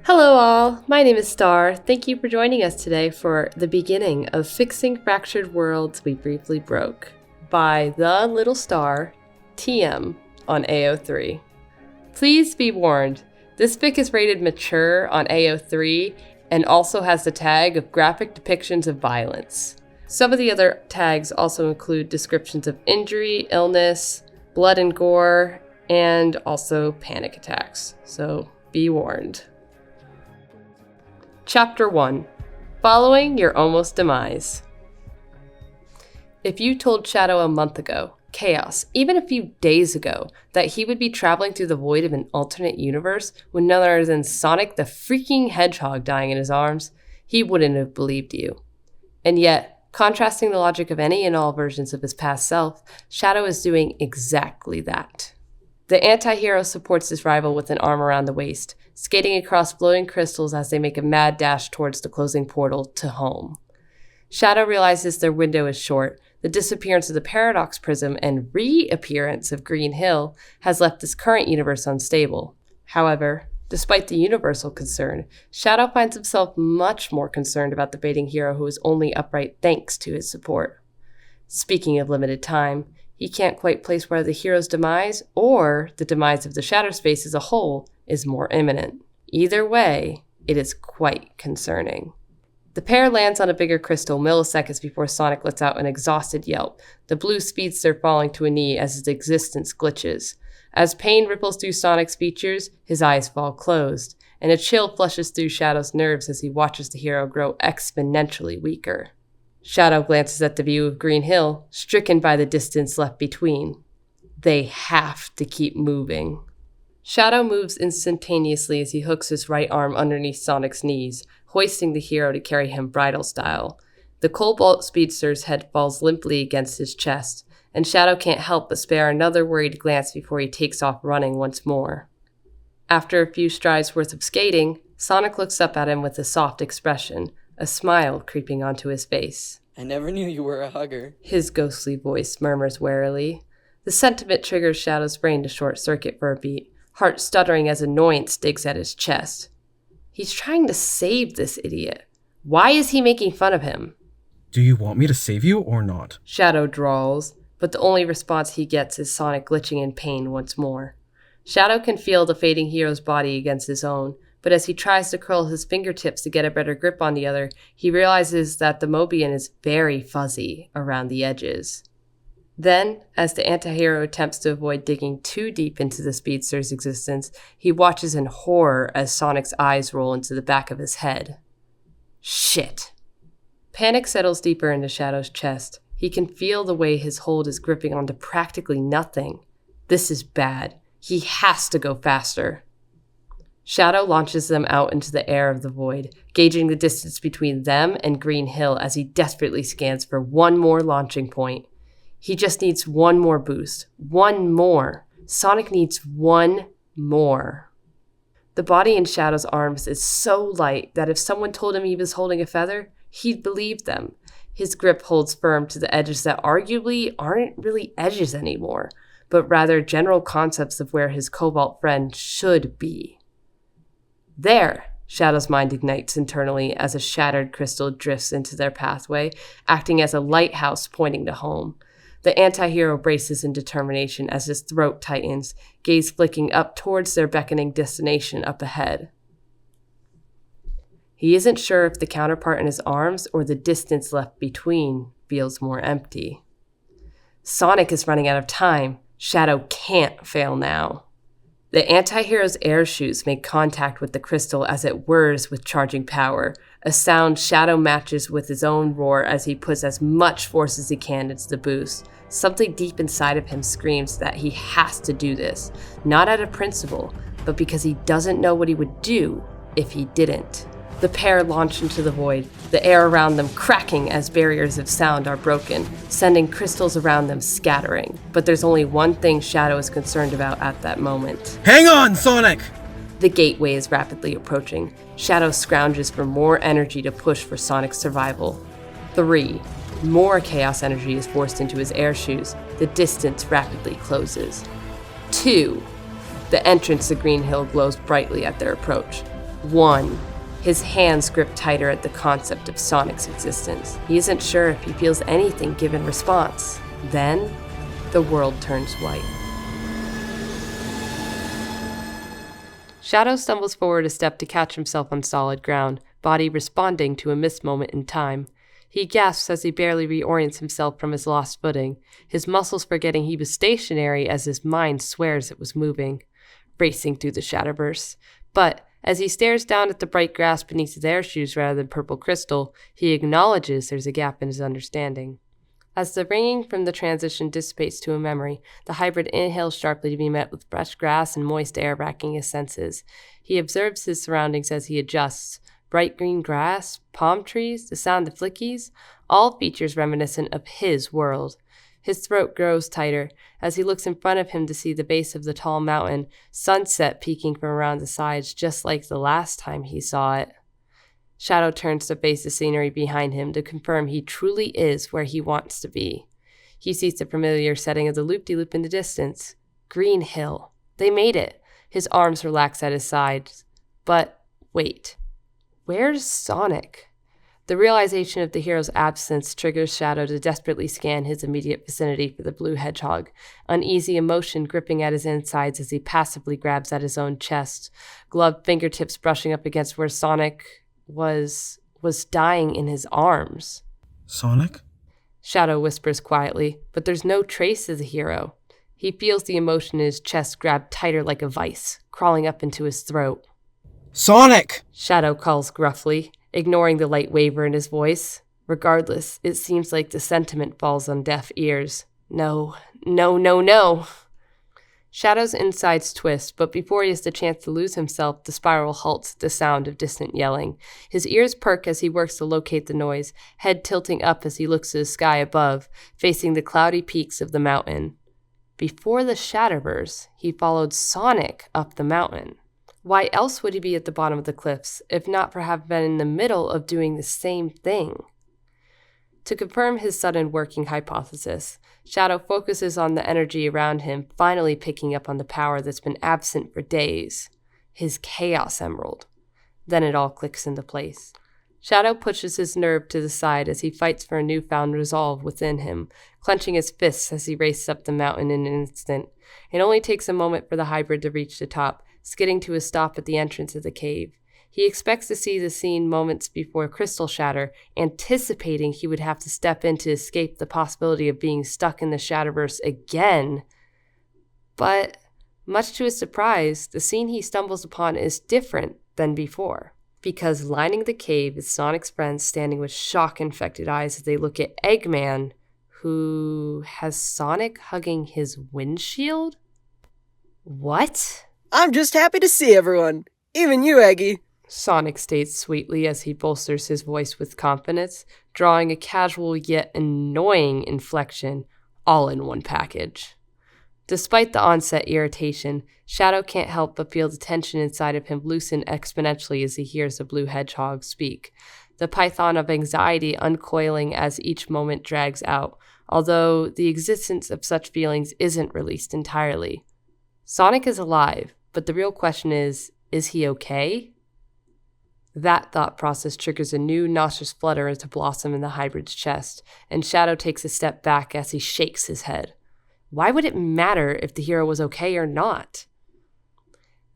Hello all, my name is Star. Thank you for joining us today for the beginning of Fixing Fractured Worlds We Briefly Broke by The Little Star, TM on AO3. Please be warned, this fic is rated mature on AO3 and also has the tag of graphic depictions of violence. Some of the other tags also include descriptions of injury, illness, blood and gore, and also panic attacks, so be warned. Chapter 1. Following Your Almost Demise. If you told Shadow a month ago, Chaos, even a few days ago, that he would be traveling through the void of an alternate universe with none other than Sonic the freaking Hedgehog dying in his arms, he wouldn't have believed you. And yet, contrasting the logic of any and all versions of his past self, Shadow is doing exactly that. The anti-hero supports his rival with an arm around the waist, skating across floating crystals as they make a mad dash towards the closing portal to home. Shadow realizes their window is short. The disappearance of the Paradox Prism and reappearance of Green Hill has left this current universe unstable. However, despite the universal concern, Shadow finds himself much more concerned about the baiting hero who is only upright thanks to his support. Speaking of limited time, he can't quite place whether the hero's demise or the demise of the Shadow Space as a whole is more imminent. Either way, it is quite concerning. The pair lands on a bigger crystal milliseconds before Sonic lets out an exhausted yelp, the blue speedster falling to a knee as his existence glitches. As pain ripples through Sonic's features, his eyes fall closed, and a chill flushes through Shadow's nerves as he watches the hero grow exponentially weaker. Shadow glances at the view of Green Hill, stricken by the distance left between. They have to keep moving. Shadow moves instantaneously as he hooks his right arm underneath Sonic's knees, hoisting the hero to carry him bridal style. The Cobalt speedster's head falls limply against his chest, and Shadow can't help but spare another worried glance before he takes off running once more. After a few strides worth of skating, Sonic looks up at him with a soft expression, a smile creeping onto his face. I never knew you were a hugger. His ghostly voice murmurs warily. The sentiment triggers Shadow's brain to short circuit for a beat, heart stuttering as annoyance digs at his chest. He's trying to save this idiot. Why is he making fun of him? Do you want me to save you or not? Shadow drawls, but the only response he gets is Sonic glitching in pain once more. Shadow can feel the fading hero's body against his own, but as he tries to curl his fingertips to get a better grip on the other, he realizes that the Mobian is very fuzzy around the edges. Then, as the anti-hero attempts to avoid digging too deep into the speedster's existence, he watches in horror as Sonic's eyes roll into the back of his head. Shit. Panic settles deeper into Shadow's chest. He can feel the way his hold is gripping onto practically nothing. This is bad. He has to go faster. Shadow launches them out into the air of the void, gauging the distance between them and Green Hill as he desperately scans for one more launching point. He just needs one more boost. One more. Sonic needs one more. The body in Shadow's arms is so light that if someone told him he was holding a feather, he'd believe them. His grip holds firm to the edges that arguably aren't really edges anymore, but rather general concepts of where his Cobalt friend should be. There, Shadow's mind ignites internally as a shattered crystal drifts into their pathway, acting as a lighthouse pointing to home. The anti-hero braces in determination as his throat tightens, gaze flicking up towards their beckoning destination up ahead. He isn't sure if the counterpart in his arms or the distance left between feels more empty. Sonic is running out of time. Shadow can't fail now. The anti-hero's air chutes make contact with the crystal as it whirs with charging power, a sound Shadow matches with his own roar as he puts as much force as he can into the boost. Something deep inside of him screams that he has to do this, not out of principle, but because he doesn't know what he would do if he didn't. The pair launch into the void, the air around them cracking as barriers of sound are broken, sending crystals around them scattering. But there's only one thing Shadow is concerned about at that moment. Hang on, Sonic! The gateway is rapidly approaching. Shadow scrounges for more energy to push for Sonic's survival. 3. More chaos energy is forced into his air shoes. The distance rapidly closes. 2. The entrance to Green Hill glows brightly at their approach. 1. His hands grip tighter at the concept of Sonic's existence. He isn't sure if he feels anything given response. Then, the world turns white. Shadow stumbles forward a step to catch himself on solid ground, body responding to a missed moment in time. He gasps as he barely reorients himself from his lost footing, his muscles forgetting he was stationary as his mind swears it was moving, racing through the Shadowverse. But as he stares down at the bright grass beneath his air shoes rather than purple crystal, he acknowledges there's a gap in his understanding. As the ringing from the transition dissipates to a memory, the hybrid inhales sharply to be met with fresh grass and moist air racking his senses. He observes his surroundings as he adjusts. Bright green grass, palm trees, the sound of flickies, all features reminiscent of his world. His throat grows tighter as he looks in front of him to see the base of the tall mountain, sunset peeking from around the sides just like the last time he saw it. Shadow turns to face the scenery behind him to confirm he truly is where he wants to be. He sees the familiar setting of the loop-de-loop in the distance. Green Hill. They made it. His arms relax at his sides. But wait. Where's Sonic? The realization of the hero's absence triggers Shadow to desperately scan his immediate vicinity for the blue hedgehog, uneasy emotion gripping at his insides as he passively grabs at his own chest, gloved fingertips brushing up against where Sonic was dying in his arms. Sonic? Shadow whispers quietly, but there's no trace of the hero. He feels the emotion in his chest grab tighter like a vice, crawling up into his throat. Sonic! Shadow calls gruffly, ignoring the light waver in his voice. Regardless, it seems like the sentiment falls on deaf ears. No. Shadow's insides twist, but before he has the chance to lose himself, the spiral halts at the sound of distant yelling. His ears perk as he works to locate the noise, head tilting up as he looks to the sky above, facing the cloudy peaks of the mountain. Before the Shadowverse, he followed Sonic up the mountain. Why else would he be at the bottom of the cliffs, if not for having been in the middle of doing the same thing? To confirm his sudden working hypothesis, Shadow focuses on the energy around him, finally picking up on the power that's been absent for days. His Chaos Emerald. Then it all clicks into place. Shadow pushes his nerve to the side as he fights for a newfound resolve within him, clenching his fists as he races up the mountain in an instant. It only takes a moment for the hybrid to reach the top, skidding to a stop at the entrance of the cave. He expects to see the scene moments before crystal shatter, anticipating he would have to step in to escape the possibility of being stuck in the Shadowverse again. But, much to his surprise, the scene he stumbles upon is different than before. Because lining the cave is Sonic's friends standing with shock-infected eyes as they look at Eggman, who has Sonic hugging his windshield? What? I'm just happy to see everyone. Even you, Eggy. Sonic states sweetly as he bolsters his voice with confidence, drawing a casual yet annoying inflection, all in one package. Despite the onset irritation, Shadow can't help but feel the tension inside of him loosen exponentially as he hears the blue hedgehog speak, the python of anxiety uncoiling as each moment drags out, although the existence of such feelings isn't released entirely. Sonic is alive, but the real question is he okay? That thought process triggers a new nauseous flutter to blossom in the hybrid's chest, and Shadow takes a step back as he shakes his head. Why would it matter if the hero was okay or not?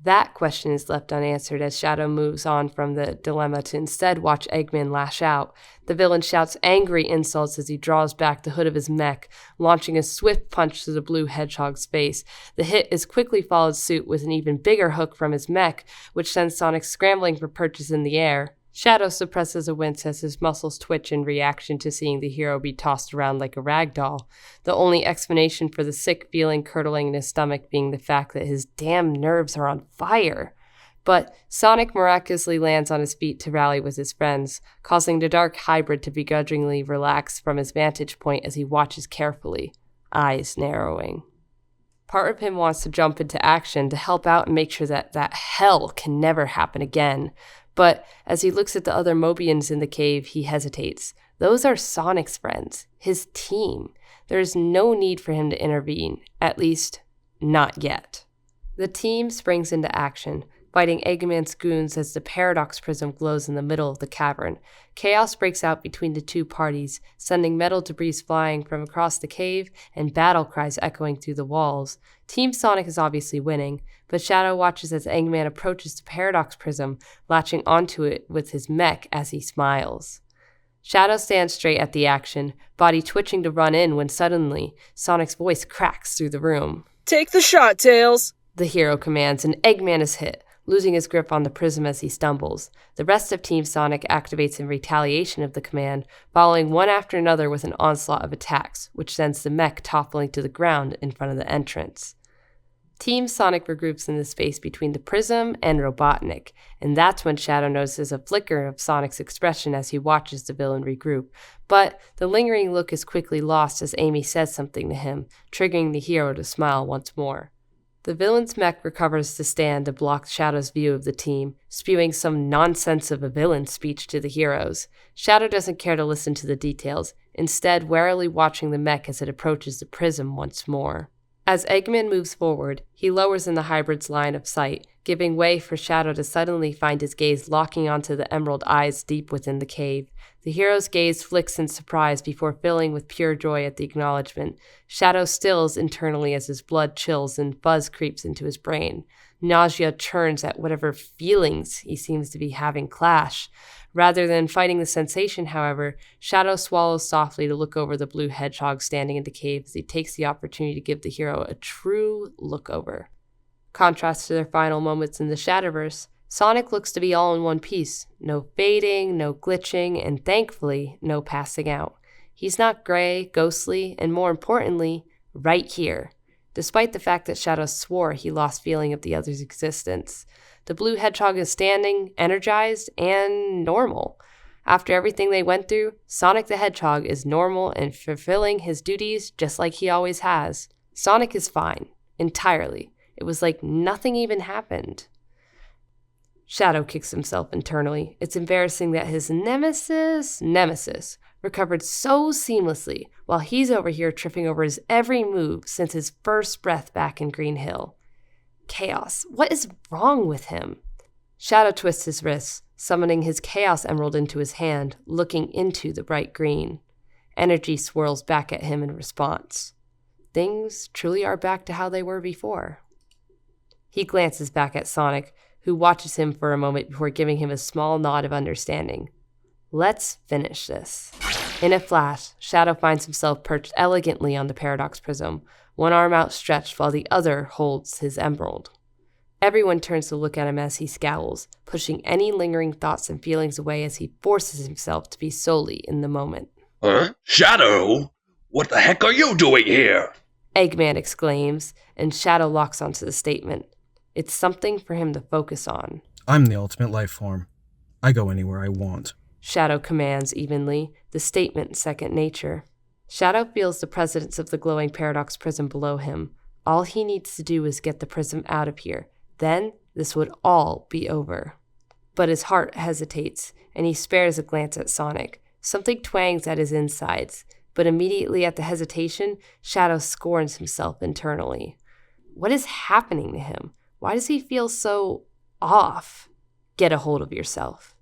That question is left unanswered as Shadow moves on from the dilemma to instead watch Eggman lash out. The villain shouts angry insults as he draws back the hood of his mech, launching a swift punch to the blue hedgehog's face. The hit is quickly followed suit with an even bigger hook from his mech, which sends Sonic scrambling for purchase in the air. Shadow suppresses a wince as his muscles twitch in reaction to seeing the hero be tossed around like a rag doll, the only explanation for the sick feeling curdling in his stomach being the fact that his damn nerves are on fire. But Sonic miraculously lands on his feet to rally with his friends, causing the dark hybrid to begrudgingly relax from his vantage point as he watches carefully, eyes narrowing. Part of him wants to jump into action to help out and make sure that hell can never happen again. But as he looks at the other Mobians in the cave, he hesitates. Those are Sonic's friends, his team. There is no need for him to intervene, at least, not yet. The team springs into action, fighting Eggman's goons as the Paradox Prism glows in the middle of the cavern. Chaos breaks out between the two parties, sending metal debris flying from across the cave and battle cries echoing through the walls. Team Sonic is obviously winning, but Shadow watches as Eggman approaches the Paradox Prism, latching onto it with his mech as he smiles. Shadow stands straight at the action, body twitching to run in when suddenly Sonic's voice cracks through the room. Take the shot, Tails! The hero commands, and Eggman is hit, losing his grip on the prism as he stumbles. The rest of Team Sonic activates in retaliation of the command, following one after another with an onslaught of attacks, which sends the mech toppling to the ground in front of the entrance. Team Sonic regroups in the space between the prism and Robotnik, and that's when Shadow notices a flicker of Sonic's expression as he watches the villain regroup. But the lingering look is quickly lost as Amy says something to him, triggering the hero to smile once more. The villain's mech recovers to stand to block Shadow's view of the team, spewing some nonsense of a villain speech to the heroes. Shadow doesn't care to listen to the details, instead warily watching the mech as it approaches the prism once more. As Eggman moves forward, he lowers in the hybrid's line of sight, giving way for Shadow to suddenly find his gaze locking onto the emerald eyes deep within the cave. The hero's gaze flicks in surprise before filling with pure joy at the acknowledgement. Shadow stills internally as his blood chills and buzz creeps into his brain. Nausea churns at whatever feelings he seems to be having clash. Rather than fighting the sensation, however, Shadow swallows softly to look over the blue hedgehog standing in the cave as he takes the opportunity to give the hero a true look over. Contrast to their final moments in the Shadowverse, Sonic looks to be all in one piece. No fading, no glitching, and thankfully, no passing out. He's not gray, ghostly, and more importantly, right here, despite the fact that Shadow swore he lost feeling of the other's existence. The blue hedgehog is standing, energized, and normal. After everything they went through, Sonic the Hedgehog is normal and fulfilling his duties just like he always has. Sonic is fine, entirely. It was like nothing even happened. Shadow kicks himself internally. It's embarrassing that his nemesis, recovered so seamlessly while he's over here tripping over his every move since his first breath back in Green Hill. Chaos. What is wrong with him? Shadow twists his wrists, summoning his Chaos Emerald into his hand, looking into the bright green. Energy swirls back at him in response. Things truly are back to how they were before. He glances back at Sonic, who watches him for a moment before giving him a small nod of understanding. Let's finish this. In a flash, Shadow finds himself perched elegantly on the Paradox Prism, one arm outstretched while the other holds his emerald. Everyone turns to look at him as he scowls, pushing any lingering thoughts and feelings away as he forces himself to be solely in the moment. Huh? Shadow? What the heck are you doing here? Eggman exclaims, and Shadow locks onto the statement. It's something for him to focus on. I'm the ultimate life form. I go anywhere I want. Shadow commands evenly, the statement second nature. Shadow feels the presence of the glowing Paradox Prism below him. All he needs to do is get the prism out of here. Then this would all be over. But his heart hesitates, and he spares a glance at Sonic. Something twangs at his insides, but immediately at the hesitation, Shadow scorns himself internally. What is happening to him? Why does he feel so off? Get a hold of yourself.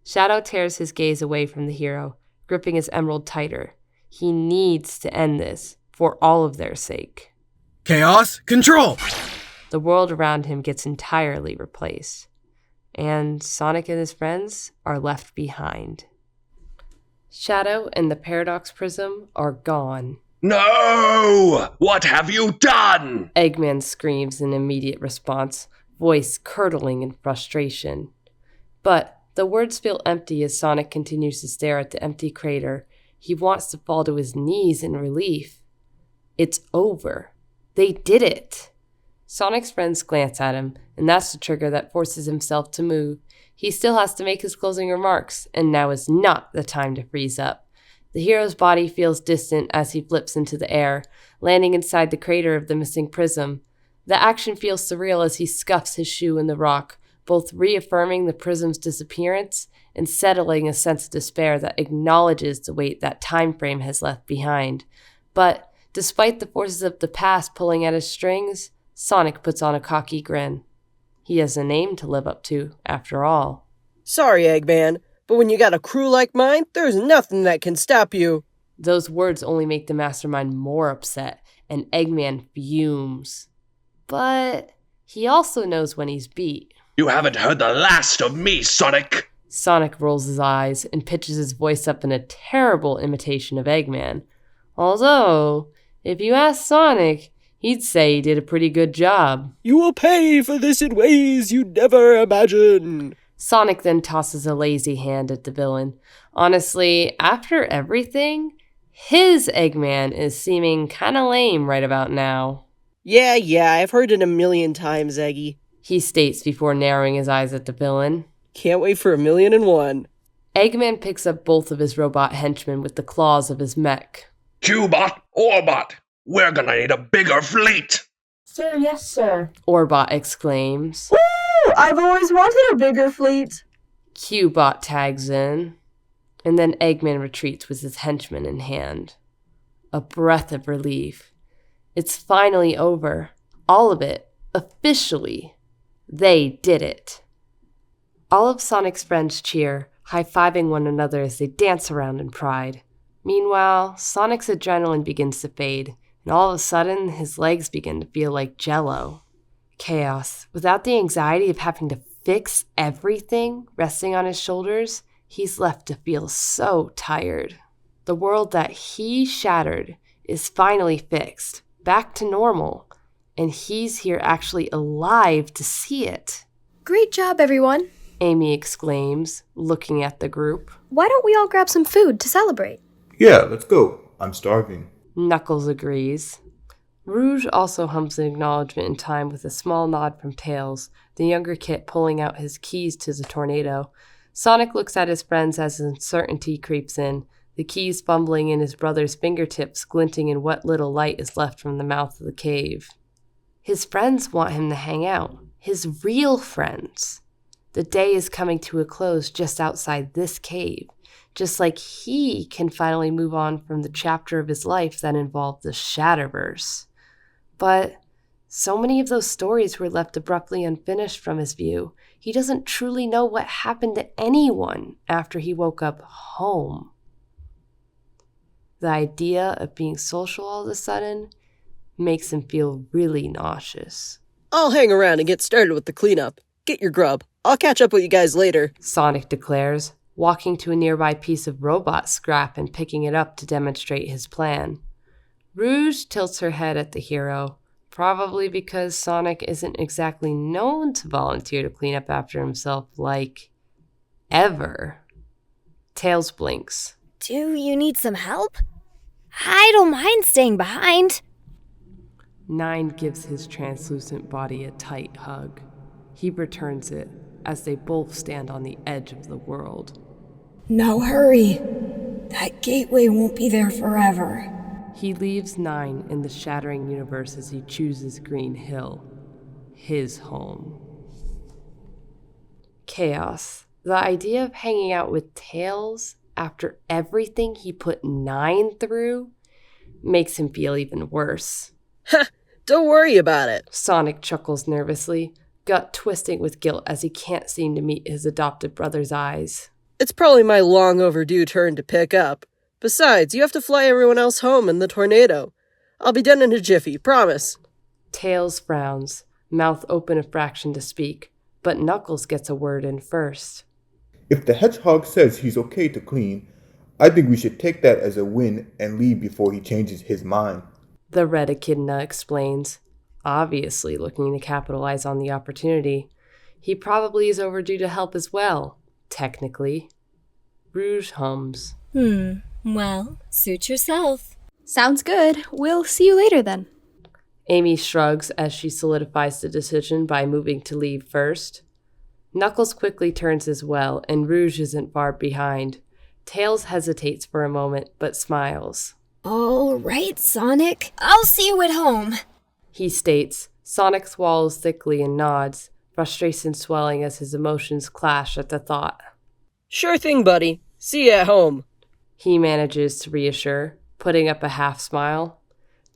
Shadow tears his gaze away from the hero, gripping his emerald tighter. He needs to end this, for all of their sake. Chaos, control! The world around him gets entirely replaced, and Sonic and his friends are left behind. Shadow and the Paradox Prism are gone. No! What have you done? Eggman screams in immediate response, voice curdling in frustration. But the words feel empty as Sonic continues to stare at the empty crater. He wants to fall to his knees in relief. It's over. They did it. Sonic's friends glance at him, and that's the trigger that forces himself to move. He still has to make his closing remarks, and now is not the time to freeze up. The hero's body feels distant as he flips into the air, landing inside the crater of the missing prism. The action feels surreal as he scuffs his shoe in the rock, both reaffirming the prism's disappearance and settling a sense of despair that acknowledges the weight that time frame has left behind. But despite the forces of the past pulling at his strings, Sonic puts on a cocky grin. He has a name to live up to, after all. Sorry, Eggman, but when you got a crew like mine, there's nothing that can stop you. Those words only make the mastermind more upset, and Eggman fumes. But he also knows when he's beat. You haven't heard the last of me, Sonic! Sonic rolls his eyes and pitches his voice up in a terrible imitation of Eggman. Although, if you ask Sonic, he'd say he did a pretty good job. You will pay for this in ways you'd never imagine. Sonic then tosses a lazy hand at the villain. Honestly, after everything, his Eggman is seeming kinda lame right about now. Yeah, I've heard it a million times, Eggy. He states before narrowing his eyes at the villain. Can't wait for 1,000,001. Eggman picks up both of his robot henchmen with the claws of his mech. Cubot, Orbot, we're gonna need a bigger fleet! Sir, yes, sir. Orbot exclaims. Woo! I've always wanted a bigger fleet. Cubot tags in. And then Eggman retreats with his henchmen in hand. A breath of relief. It's finally over. All of it. Officially. They did it. All of Sonic's friends cheer, high-fiving one another as they dance around in pride. Meanwhile, Sonic's adrenaline begins to fade, and all of a sudden, his legs begin to feel like jello. Chaos. Without the anxiety of having to fix everything resting on his shoulders, he's left to feel so tired. The world that he shattered is finally fixed, back to normal, and he's here actually alive to see it. Great job, everyone, Amy exclaims, looking at the group. Why don't we all grab some food to celebrate? Yeah, let's go. I'm starving. Knuckles agrees. Rouge also hums an acknowledgement in time with a small nod from Tails, the younger Kit pulling out his keys to the tornado. Sonic looks at his friends as uncertainty creeps in, the keys fumbling in his brother's fingertips, glinting in what little light is left from the mouth of the cave. His friends want him to hang out. His real friends. The day is coming to a close just outside this cave, just like he can finally move on from the chapter of his life that involved the Shatterverse. But so many of those stories were left abruptly unfinished from his view. He doesn't truly know what happened to anyone after he woke up home. The idea of being social all of a sudden makes him feel really nauseous. I'll hang around and get started with the cleanup. Get your grub. I'll catch up with you guys later. Sonic declares, walking to a nearby piece of robot scrap and picking it up to demonstrate his plan. Rouge tilts her head at the hero, probably because Sonic isn't exactly known to volunteer to clean up after himself, like, ever. Tails blinks. Do you need some help? I don't mind staying behind. Nine gives his translucent body a tight hug. He returns it as they both stand on the edge of the world. No hurry. That gateway won't be there forever. He leaves Nine in the shattering universe as he chooses Green Hill, his home. Chaos. The idea of hanging out with Tails after everything he put Nine through makes him feel even worse. Ha! Don't worry about it. Sonic chuckles nervously, gut twisting with guilt as he can't seem to meet his adopted brother's eyes. It's probably my long overdue turn to pick up. Besides, you have to fly everyone else home in the tornado. I'll be done in a jiffy, promise. Tails frowns, mouth open a fraction to speak, but Knuckles gets a word in first. If the hedgehog says he's okay to clean, I think we should take that as a win and leave before he changes his mind. The red echidna explains, obviously looking to capitalize on the opportunity. He probably is overdue to help as well, technically. Rouge hums. Well, suit yourself. Sounds good. We'll see you later then. Amy shrugs as she solidifies the decision by moving to leave first. Knuckles quickly turns as well, and Rouge isn't far behind. Tails hesitates for a moment, but smiles. All right, Sonic. I'll see you at home. He states. Sonic swallows thickly and nods, frustration swelling as his emotions clash at the thought. Sure thing, buddy. See you at home. He manages to reassure, putting up a half smile.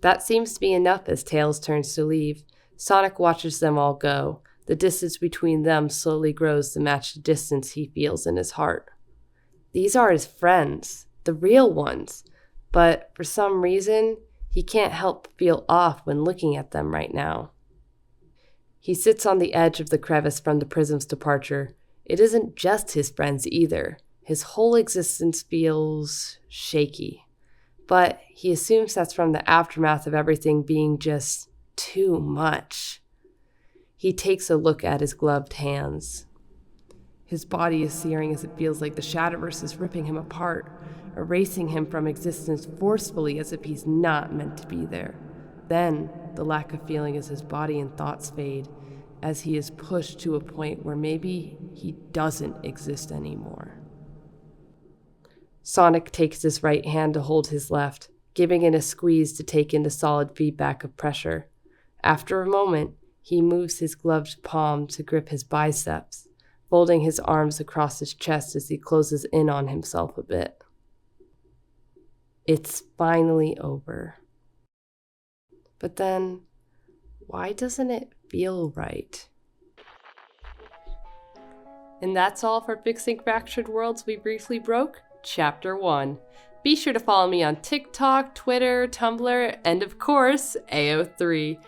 That seems to be enough as Tails turns to leave. Sonic watches them all go. The The distance between them slowly grows to match the distance he feels in his heart. These are his friends, the real ones, but for some reason, he can't help feel off when looking at them right now. He sits on the edge of the crevice from the prism's departure. It isn't just his friends either. His whole existence feels shaky. But he assumes that's from the aftermath of everything being just too much. He takes a look at his gloved hands. His body is searing as it feels like the Shadowverse is ripping him apart, erasing him from existence forcefully as if he's not meant to be there. Then, the lack of feeling as his body and thoughts fade, as he is pushed to a point where maybe he doesn't exist anymore. Sonic takes his right hand to hold his left, giving it a squeeze to take in the solid feedback of pressure. After a moment, he moves his gloved palm to grip his biceps, folding his arms across his chest as he closes in on himself a bit. It's finally over. But then, why doesn't it feel right? And that's all for Fixing Fractured Worlds We Briefly Broke, Chapter 1. Be sure to follow me on TikTok, Twitter, Tumblr, and of course, AO3.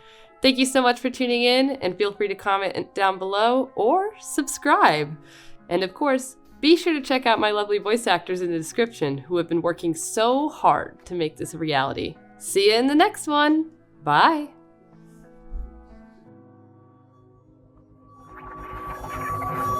Thank you so much for tuning in, and feel free to comment down below or subscribe. And of course, be sure to check out my lovely voice actors in the description who have been working so hard to make this a reality. See you in the next one. Bye.